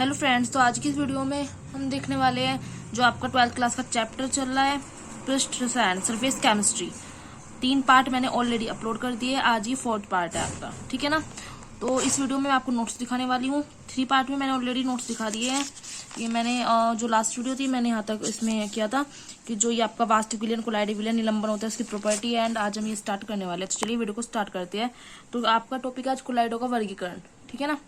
Hello friends, तो आज की इस वीडियो में हम देखने वाले हैं जो आपका 12th क्लास का चैप्टर चल रहा है पृष्ठ रसायन सरफेस केमिस्ट्री। 3 पार्ट मैंने ऑलरेडी अपलोड कर दिए, आज ये 4th पार्ट है आपका, ठीक है ना। तो इस वीडियो में मैं आपको नोट्स दिखाने वाली हूँ। 3 पार्ट में मैंने ऑलरेडी नोट्स दिखा दिए हैं। ये मैंने जो लास्ट वीडियो थी मैंने यहाँ तक इसमें किया था कि जो ये आपका वास्ट विलयन कोलाइड विलयन निलंबन होता है उसकी प्रॉपर्टी, एंड आज हम ये स्टार्ट करने वाले हैं। तो चलिए वीडियो को स्टार्ट करते हैं। तो आपका टॉपिक आज कोलाइडो का वर्गीकरण, ठीक है ना।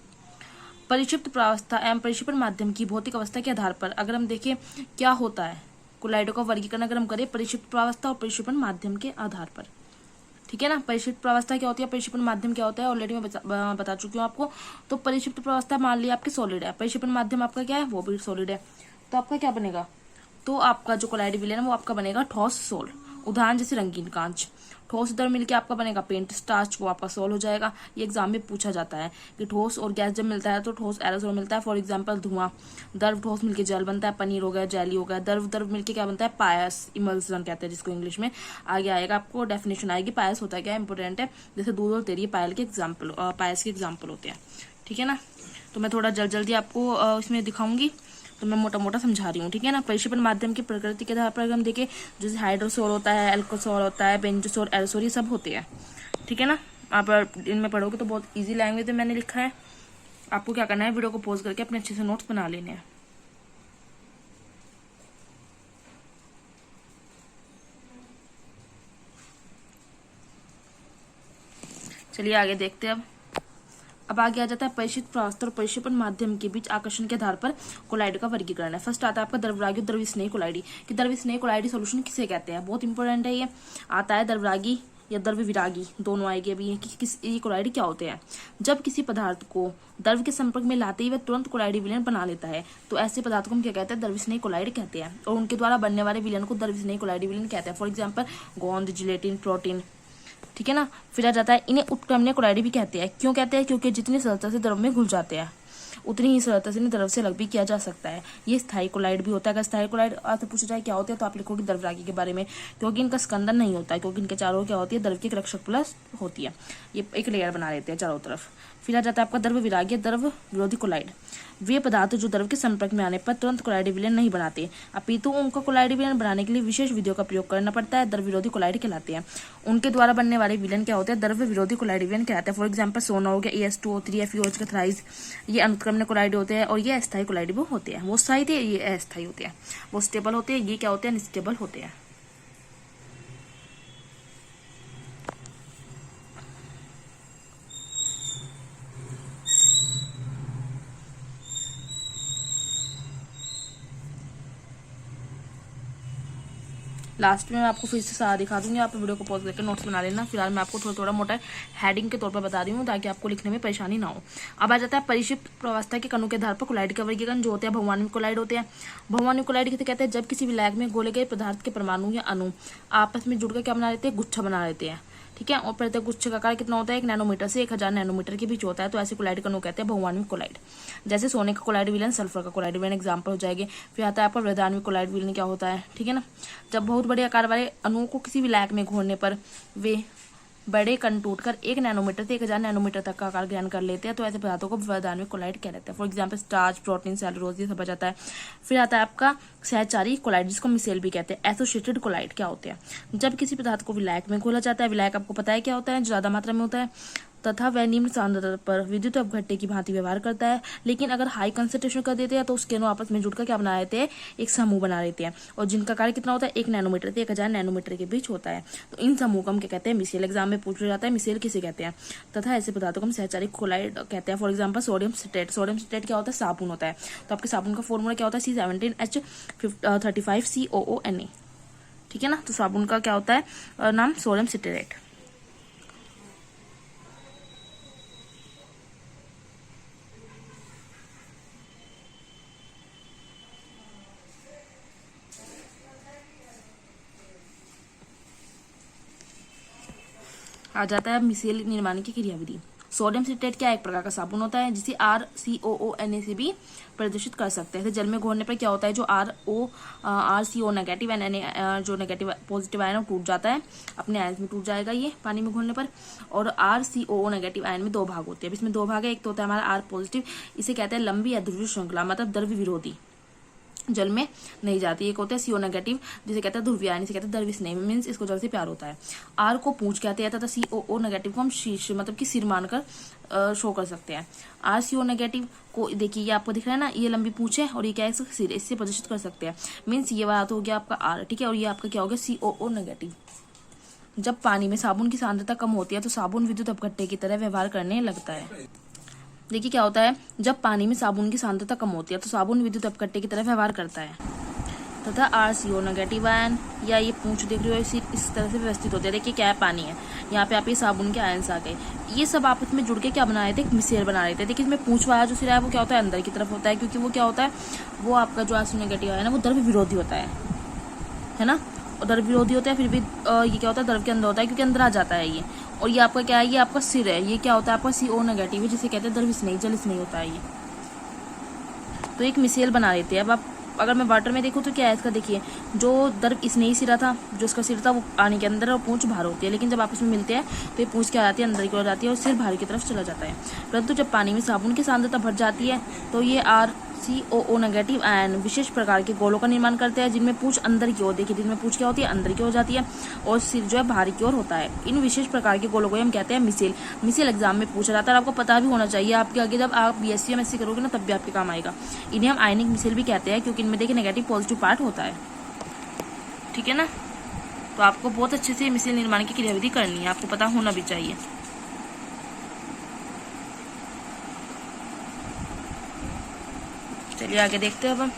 परिक्षिप्त प्रावस्था एवं परिक्षेपण माध्यम की भौतिक अवस्था के आधार पर अगर हम देखें क्या होता है कोलाइडो का वर्गीकरण, अगर हम करें परिक्षिप्त प्रावस्था और परिक्षेपण माध्यम के आधार पर, ठीक है ना। परिक्षिप्त प्रावस्था क्या होती है, परिक्षेपण माध्यम क्या होता है, ऑलरेडी मैं बता चुकी हूँ आपको। तो परिक्षिप्त प्रावस्था मान लिया आपकी सॉलिड है, परिक्षेपण माध्यम आपका क्या है, वो भी सॉलिड है। तो आपका क्या बनेगा, तो आपका जो कोलाइड विलयन है वो आपका बनेगा ठोस सोल। उदाहरण जैसे रंगीन कांच, ठोस दर मिलके आपका बनेगा पेंट स्टार्च, वो आपका सोल हो जाएगा। ये एग्जाम में पूछा जाता है कि ठोस और गैस जब मिलता है तो ठोस एरोसोल मिलता है। फॉर एग्जांपल धुआं, द्रव ठोस मिलके जल बनता है, पनीर हो गया जेली हो गया। द्रव मिलके क्या बनता है, पायस, इमल्सन कहते हैं जिसको इंग्लिश में। आगे आएगा आपको डेफिनेशन आएगी पायस होता है क्या, इंपोर्टेंट है। जैसे दूध और तेरी पायल के एग्जाम्पल, पायस के एग्जाम्पल होते हैं, ठीक है ना। तो मैं थोड़ा जल्दी आपको इसमें दिखाऊंगी, तो मैं मोटा मोटा समझा रही हूँ, ठीक है ना। परिक्षेपण माध्यम की प्रकृति के आधार पर अगर हम देखें, जैसे हाइड्रोसोल होता है, एल्कोसोल होता है, बेंजोसोल, एरोसोल, ये सब होते हैं, ठीक है ना। आप इनमें पढ़ोगे तो बहुत इजी लैंग्वेज में मैंने लिखा है। आपको क्या करना है, वीडियो को पॉज करके अपने अच्छे से नोट्स बना लेने हैं। चलिए आगे देखते हैं। अब आगे आ जाता है परिक्षिप्त प्रावस्था और परिक्षेपण माध्यम के बीच आकर्षण के आधार पर कोलाइड का वर्गीकरण है। फर्स्ट आता है आपका द्रवरागी और द्रविस्नेही कोलाइडी कि द्रविस्नेही कोलाइडी सॉल्यूशन किसे कहते हैं, बहुत इंपॉर्टेंट है ये। आता है द्रवरागी या द्रव विरागी, दोनों आएगी अभी। ये कोलाइडी क्या होते हैं, जब किसी पदार्थ को द्रव के संपर्क में लाते ही वह तुरंत कोलाइडी विलयन बना लेता है, तो ऐसे पदार्थ को हम क्या कहते हैं, द्रविस्नेही कोलाइड कहते हैं। और उनके द्वारा बनने वाले विलयन को द्रविस्नेही कोलाइडी विलयन कहते हैं। फॉर एग्जाम्पल गोंद, जिलेटिन, प्रोटीन, ठीक है ना। फिर आ जाता है इन्हें उत्क्रमणीय कोलाइडी भी कहते हैं। क्यों कहते हैं, क्योंकि जितनी सरलता से द्रव में घुल जाते हैं उतनी ही सरलता से द्रव से अलग भी किया जा सकता है। ये स्थायी कोलाइड भी होता है। अगर स्थायी कोलाइड आपसे पूछा जाए क्या होते हैं तो आप लिखोगे द्रवरागी के बारे में, क्योंकि इनका स्कंदन नहीं होता है, क्योंकि इनके चारों क्या होती है, द्रव की एक रक्षक प्लस होती है, ये एक लेयर बना लेते हैं चारों तरफ। फिर आ जाता है आपका द्रव विरागी, द्रव विरोधी कोलाइड। वे पदार्थ जो द्रव के संपर्क में आने पर तुरंत कोलाइड विलयन नहीं बनाते, अपितु उनको कोलाइड विलयन बनाने के लिए विशेष विधियों का प्रयोग करना पड़ता है, द्रव विरोधी कोलाइड कहलाते हैं। उनके द्वारा बनने वाले विलयन क्या होते हैं, द्रव विरोधी कोलाइड विलयन कहलाते हैं। फॉर एग्जाम्पल सोना हो गया, AS2O3, FeOH का थ्राइज, ये अनुत्क्रमण कोलाइड होते हैं। और ये अस्थायी कोलाइड भी होते हैं, वो स्थायी थे, ये अस्थायी होते हैं। वो स्टेबल होते हैं, ये क्या होते हैं, अनस्टेबल होते हैं। लास्ट में मैं आपको फिर से सारा दिखा दूंगी, आप वीडियो को पॉज करके नोट्स बना लेना। फिलहाल मैं आपको थोड़ा थोड़ा मोटा हेडिंग के तौर पर बता रही हूँ ताकि आपको लिखने में परेशानी ना हो। अब आ जाता है परिक्षिप्त प्रावस्था के कणों के आधार पर कोलाइड का वर्गीकरण, जो होते हैं बहुआण्विक कोलाइड होते हैं। बहुआण्विक कोलाइड किसे कहते हैं, जब किसी विलायक में घोले गए पदार्थ के परमाणु या अणु आपस में जुड़कर क्या बना लेते हैं, गुच्छा बना लेते हैं, ठीक है। और प्रत्येक गुच्छे का आकार कितना होता है, 1 नैनोमीटर से 1000 नैनोमीटर के बीच होता है। तो ऐसे कोलाइड कणों कहते हैं बहुआण्विक कोलाइड। जैसे सोने का कोलाइड विलयन, सल्फर का कोलाइड विलयन एग्जाम्पल हो जाएंगे। फिर आता है आपका वृहदान्विक कोलाइड विलयन क्या होता है, ठीक है ना। जब बहुत बड़े आकार वाले अणुओं को किसी विलायक में घोलने पर वे बड़े कण टूटकर 1 नैनोमीटर से 1000 नैनोमीटर तक का आकार ग्रहण कर लेते हैं, तो ऐसे पदार्थों को वृहदान्विक कोलाइड कहते हैं। For example starch, protein, cellulose, ये सब आ जाता है। फिर आता है आपका सहचारी कोलाइड, जिसको मिसेल भी कहते हैं। एसोसिएटेड कोलाइड क्या होते हैं, जब किसी पदार्थ को विलायक में घोला जाता है, विलायक आपको पता है क्या होता है, जो ज्यादा मात्रा में होता है तथा वह निम्न सांद्रता पर विद्युत अपघट्य की भांति व्यवहार करता है। लेकिन अगर हाई कंसंट्रेशन कर देते हैं तो उसके अणु आपस में जुड़कर क्या बना लेते हैं, एक समूह बना लेते हैं। और जिनका कार्य कितना होता है, 1 नैनोमीटर से 1000 नैनोमीटर के बीच होता है। तो इन समूह को हम क्या कहते हैं, मिसेल। एग्जाम में पूछा जाता है मिसेल किसे कहते हैं। तथा ऐसे पदार्थों को हम सहचारी कोलाइड कहते हैं। For example sodium citrate, sodium citrate क्या होता है, साबुन होता है। तो आपके साबुन का फॉर्मूला क्या होता है, C17H35COONA, ठीक है ना। तो साबुन का क्या होता है नाम, सोडियम सिट्रेट। आ जाता है मिसेल निर्माण की क्रियाविधि। सोडियम सिट्रेट क्या एक प्रकार का साबुन होता है जिसे RCOO Na से भी प्रदूषित कर सकते हैं। जल में घोलने पर क्या होता है, जो RCO नेगेटिव एंड जो नेगेटिव पॉजिटिव आयन टूट जाता है, अपने आयन में टूट जाएगा ये पानी में घोलने पर। और RCOO नेगेटिव आयन में 2 भाग होते हैं। इसमें 2 भाग है, एक तो होता है हमारा R पॉजिटिव, इसे कहते हैं लंबी अध्रुवीय श्रृंखला, मतलब द्रव्य विरोधी, जल में नहीं जाती। एक होता है CO नेगेटिव, जिसे कहते हैं ध्रुवीय आयन, इसे कहते हैं द्रव्य स्नेह, मीन्स इसको जल से प्यार होता है। R को पूंछ कहते हैं तथा COO नेगेटिव को हम शीर्ष मतलब कि सिर मानकर शो कर सकते हैं। RCO नेगेटिव को देखिए, ये आपको दिख रहा है ना, ये लंबी पूंछ है और ये क्या है, सिर, इससे प्रदर्शित कर सकते हैं। मीन्स ये वाला तो हो गया आपका R, ठीक है, और ये आपका क्या हो गया COO नेगेटिव। जब पानी में साबुन की सांद्रता कम होती है तो साबुन विद्युत अपघट्य की तरह व्यवहार करने लगता है। देखिए क्या होता है, जब पानी में साबुन की सांद्रता कम होती है तो साबुन विद्युत अपघट्य की तरह व्यवहार करता है तथा RCO नेगेटिव आयन या ये पूंछ देख रहे हो इस तरह से व्यवस्थित होते हैं। देखिए क्या है, पानी है, यहाँ पे आप ये साबुन के आयंस आ गए, ये सब आपस में जुड़ के क्या बना रहे थे, एक मिसेल बना रहे थे। देखिए इसमें पूंछ वाला जो सिरा है वो क्या होता है, अंदर की तरफ होता है, क्योंकि वो क्या होता है, वो आपका जो RCO नेगेटिव आयन है वो द्रव्य विरोधी होता है ना, और द्रव्य विरोधी होता है। फिर भी ये क्या होता है, द्रव के अंदर होता है, क्योंकि अंदर आ जाता है ये। और ये आपका क्या है, ये आपका सिर है, ये क्या होता है आपका CO नेगेटिव, जिसे कहते हैं द्रव्य स्नेही, जल स्नेही होता है ये। तो एक मिसेल बना देते हैं। अब आप अगर मैं वाटर में देखूँ तो क्या है इसका, देखिए जो द्रव स्नेही सिरा था, जो इसका सिर था वो पानी के अंदर और पूंछ बाहर होती है, लेकिन जब आपस में मिलते हैं तो ये पूंछ क्या जाती है, अंदर की ओर जाती है और सिर बाहर की तरफ चला जाता है। परंतु जब पानी में साबुन की सांद्रता बढ़ जाती है तो ये RCOO नेगेटिव आयन विशेष प्रकार के गोलों का निर्माण करते हैं, जिनमें पूंछ अंदर की ओर, देखिए जिनमें पूंछ क्या होती है, अंदर की ओर जाती है और सिर जो है बाहर की ओर होता है। इन विशेष प्रकार के गोलों को हम कहते हैं मिसेल। मिसेल एग्जाम में पूछा जाता है, आपको पता भी होना चाहिए, आपके आगे जब आप BSc MSc करोगे ना तब भी आपके काम आएगा। इन्हें हम आयनिक मिसेल भी कहते हैं, क्योंकि इनमें देखिए नेगेटिव पॉजिटिव पार्ट होता है, ठीक है ना। तो आपको बहुत अच्छे से मिसेल निर्माण की क्रियाविधि करनी है, आपको पता होना भी चाहिए। चलिए आगे देखते हैं अब हम।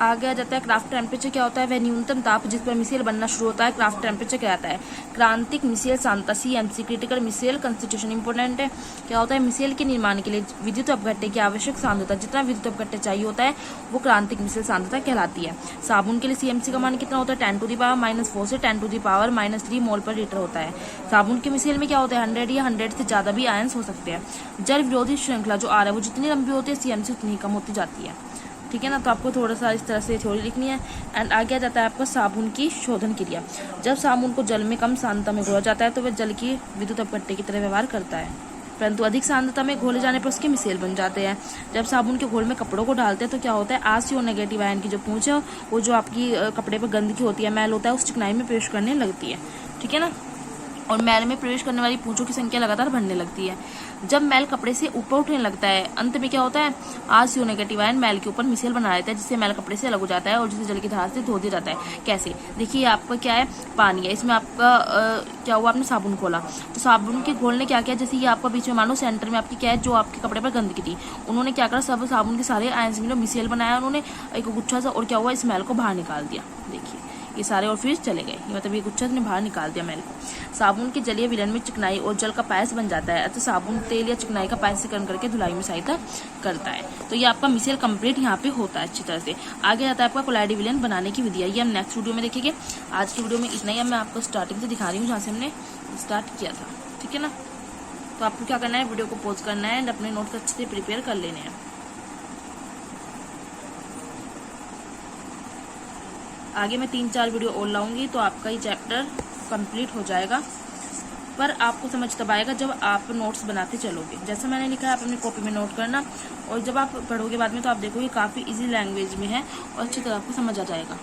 आगे आ जाता है क्राफ्ट टेम्परेचर। क्या होता है, वह न्यूनतम ताप जिस पर मिसेल बनना शुरू होता है क्राफ्ट टेम्परेचर कहलाता है। क्रांतिक मिसेल सांद्रता CMC, critical micelle constitution important है। क्या होता है, मिसेल के निर्माण के लिए विद्युत अपघट्य की आवश्यक सांद्रता, जितना विद्युत अपघट्य चाहिए होता है वो क्रांतिक मिसेल सांद्रता कहलाती है। साबुन के लिए CMC का मान कितना होता है, 10⁻⁻4 से 10⁻⁻3 मोल पर लीटर होता है। साबुन के मिसेल में क्या होता है, 100 या 100 से ज्यादा भी आयंस हो सकते हैं। जल विरोधी श्रृंखला जो R है वो जितनी लंबी होती है CMC उतनी कम होती जाती है, ठीक है ना। तो आपको थोड़ा सा इस तरह से थ्योरी लिखनी है। एंड आगे आ जाता है आपका साबुन की शोधन क्रिया। जब साबुन को जल में कम सांद्रता में घोला जाता है तो वह जल की विद्युत अपघट्य की तरह व्यवहार करता है, परंतु अधिक सांद्रता में घोले जाने पर उसके मिसेल बन जाते हैं। जब साबुन के घोल में कपड़ों को डालते हैं तो क्या होता है, RCO नेगेटिव आयन की जो पूंछ है वो जो आपकी कपड़े पर गंदगी होती है, मैल होता है, उस चिकनाई में प्रवेश करने लगती है, ठीक है ना। और मैल में प्रवेश करने वाली पूंछों की संख्या लगातार बढ़ने लगती है। जब मैल कपड़े से ऊपर उठने लगता है, अंत में क्या होता है, RCO नेगेटिव आयन मैल के ऊपर मिसेल बना देता है, जिससे मैल कपड़े से अलग हो जाता है और जिसे जल की धार से धो दिया जाता है। कैसे, देखिए आपका क्या है, पानी है, इसमें आपका क्या हुआ, आपने साबुन खोला तो साबुन के घोल ने क्या किया, जैसे ये आपका बीच में मानो सेंटर में आपकी क्या है, जो आपके कपड़े पर गंदगी थी, उन्होंने क्या करा, सब साबुन के सारे आयंस में मिसेल बनाया उन्होंने एक गुच्छा सा, और क्या हुआ, इस मैल को बाहर निकाल दिया। देखिए ये सारे और फिर चले गए, मतलब ये गुच्छा ने बाहर निकाल दिया मैल को। साबुन के जलीय विलयन में चिकनाई और जल का पायस बन जाता है, अतः साबुन तेल या चिकनाई का पायसीकरण करके धुलाई में सहायता करता है। तो ये आपका मिसेल कंप्लीट यहाँ पे होता है अच्छी तरह से। आगे आता है आपका कोलाइडी विलयन बनाने की विधि, ये हम नेक्स्ट वीडियो में देखेंगे। आज की वीडियो में इतना ही, मैं आपको स्टार्टिंग से दिखा रही हूँ जहाँ से हमने स्टार्ट किया था, ठीक है ना। तो आपको क्या करना है, वीडियो को पॉज करना है एंड अपने नोट्स अच्छे से प्रिपेयर कर लेने हैं। आगे मैं 3-4 वीडियो और लाऊंगी तो आपका ये चैप्टर कंप्लीट हो जाएगा, पर आपको समझ तब आएगा जब आप नोट्स बनाते चलोगे। जैसा मैंने लिखा है आप अपनी कॉपी में नोट करना, और जब आप पढ़ोगे बाद में तो आप देखोगे काफ़ी इजी लैंग्वेज में है और अच्छी तरह आपको समझ आ जाएगा।